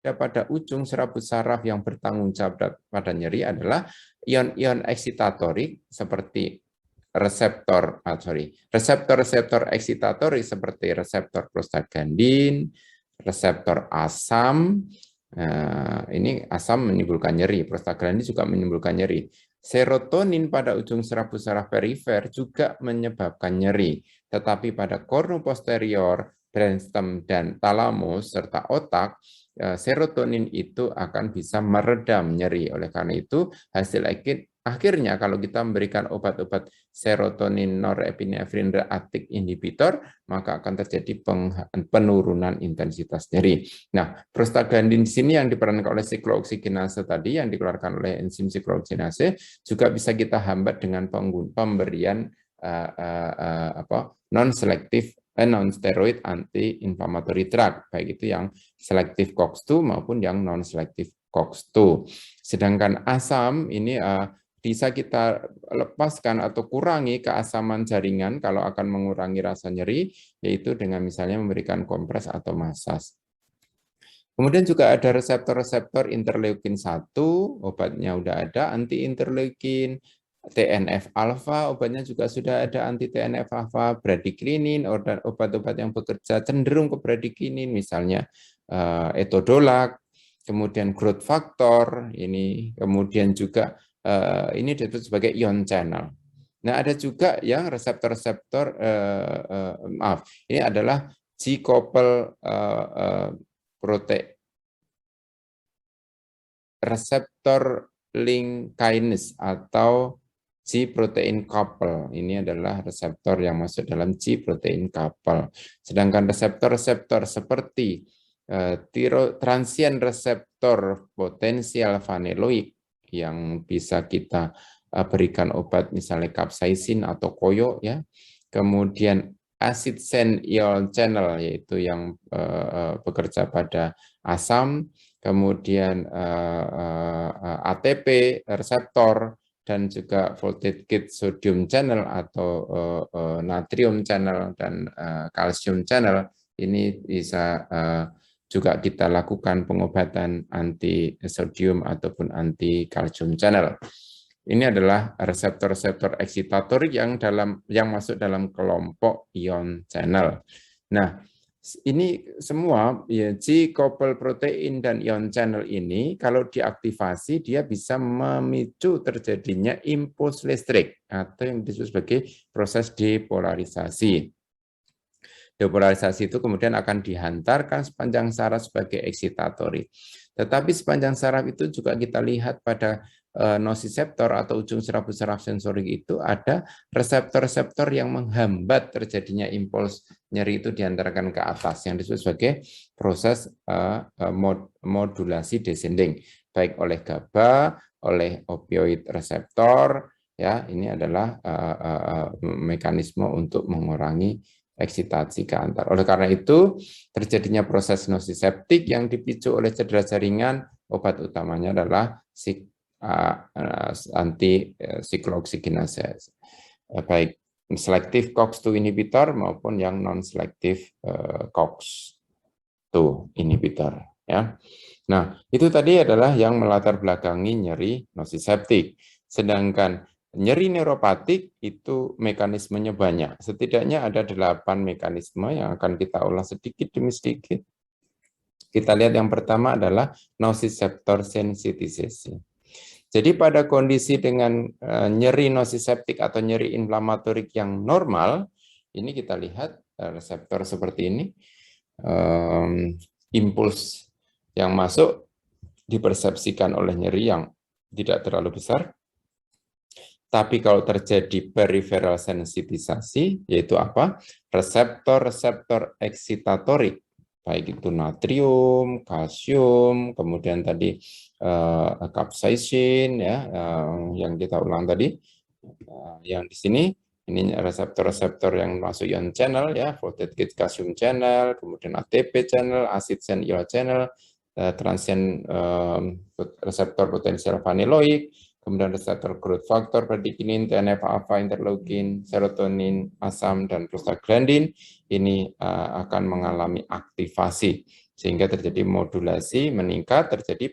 pada ujung serabut saraf yang bertanggung jawab pada nyeri adalah ion-ion eksitatorik seperti reseptor eksitatorik seperti reseptor prostaglandin, reseptor asam. Ini asam menimbulkan nyeri, prostaglandin juga menimbulkan nyeri. Serotonin pada ujung serabut saraf perifer juga menyebabkan nyeri, tetapi pada kornu posterior, brainstem dan talamus serta otak, serotonin itu akan bisa meredam nyeri. Oleh karena itu, akhirnya kalau kita memberikan obat-obat serotonin norepinefrin reuptake inhibitor, maka akan terjadi penurunan intensitas nyeri. Nah, prostaglandin di sini yang diperankan oleh siklooksigenase tadi, yang dikeluarkan oleh enzim siklooksigenase, juga bisa kita hambat dengan pemberian non-selektif non-steroid anti-inflammatory drug, baik itu yang selektif COX-2 maupun yang non-selektif COX-2. Sedangkan asam ini bisa kita lepaskan atau kurangi keasaman jaringan kalau akan mengurangi rasa nyeri, yaitu dengan misalnya memberikan kompres atau masas. Kemudian juga ada reseptor-reseptor interleukin 1, obatnya udah ada, anti-interleukin, TNF-alpha, obatnya juga sudah ada anti TNF-alpha, bradykinin, obat-obat yang bekerja cenderung ke bradykinin, misalnya etodolac, kemudian growth factor, ini kemudian juga ini disebut sebagai ion channel. Nah, ada juga yang reseptor-reseptor, maaf, ini adalah G-couple protein, reseptor link kinase atau G-protein couple. Ini adalah reseptor yang masuk dalam G-protein couple. Sedangkan reseptor-reseptor seperti transient reseptor potensial vanilloid yang bisa kita berikan obat misalnya capsaicin atau koyo ya. Kemudian acid sand ion channel yaitu yang bekerja pada asam, kemudian ATP reseptor dan juga voltage gate sodium channel atau natrium channel dan kalsium channel. Ini bisa juga kita lakukan pengobatan anti sodium ataupun anti kalsium channel. Ini adalah reseptor-reseptor eksitatorik yang masuk dalam kelompok ion channel. Nah, ini semua ya, G-couple protein dan ion channel ini kalau diaktifasi dia bisa memicu terjadinya impuls listrik atau yang disebut sebagai proses depolarisasi. Depolarisasi itu kemudian akan dihantarkan sepanjang saraf sebagai eksitatori. Tetapi sepanjang saraf itu juga kita lihat pada nociceptor atau ujung serabut saraf sensorik itu ada reseptor-reseptor yang menghambat terjadinya impuls nyeri itu diantarkan ke atas yang disebut sebagai proses modulasi descending baik oleh GABA, oleh opioid reseptor ya, ini adalah mekanisme untuk mengurangi eksitasi ke antar. Oleh karena itu, terjadinya proses nociceptik yang dipicu oleh cedera jaringan, obat utamanya adalah anti-siklooksigenase, baik selektif COX-2 inhibitor maupun yang non-selektif COX-2 inhibitor. Ya. Nah, itu tadi adalah yang melatar belakangi nyeri nociceptik. Sedangkan nyeri neuropatik itu mekanismenya banyak. Setidaknya ada 8 mekanisme yang akan kita ulas sedikit demi sedikit. Kita lihat yang pertama adalah nociceptor sensitization. Jadi pada kondisi dengan nyeri nociceptik atau nyeri inflamatorik yang normal, ini kita lihat reseptor seperti ini, impuls yang masuk dipersepsikan oleh nyeri yang tidak terlalu besar. Tapi kalau terjadi peripheral sensitisasi, yaitu apa? Reseptor-reseptor eksitatorik, baik itu natrium, kalsium, kemudian tadi capsaicin, ya, yang kita ulang tadi, yang di sini ini reseptor-reseptor yang masuk ion channel, ya, voltage gate calcium channel, kemudian ATP channel, acid sand ion channel, transient reseptor potensial vanilloid, kemudian reseptor growth factor, bradykinin, TNF-alpha, interleukin, serotonin, asam, dan prostaglandin, ini akan mengalami aktivasi. sehingga terjadi modulasi meningkat, terjadi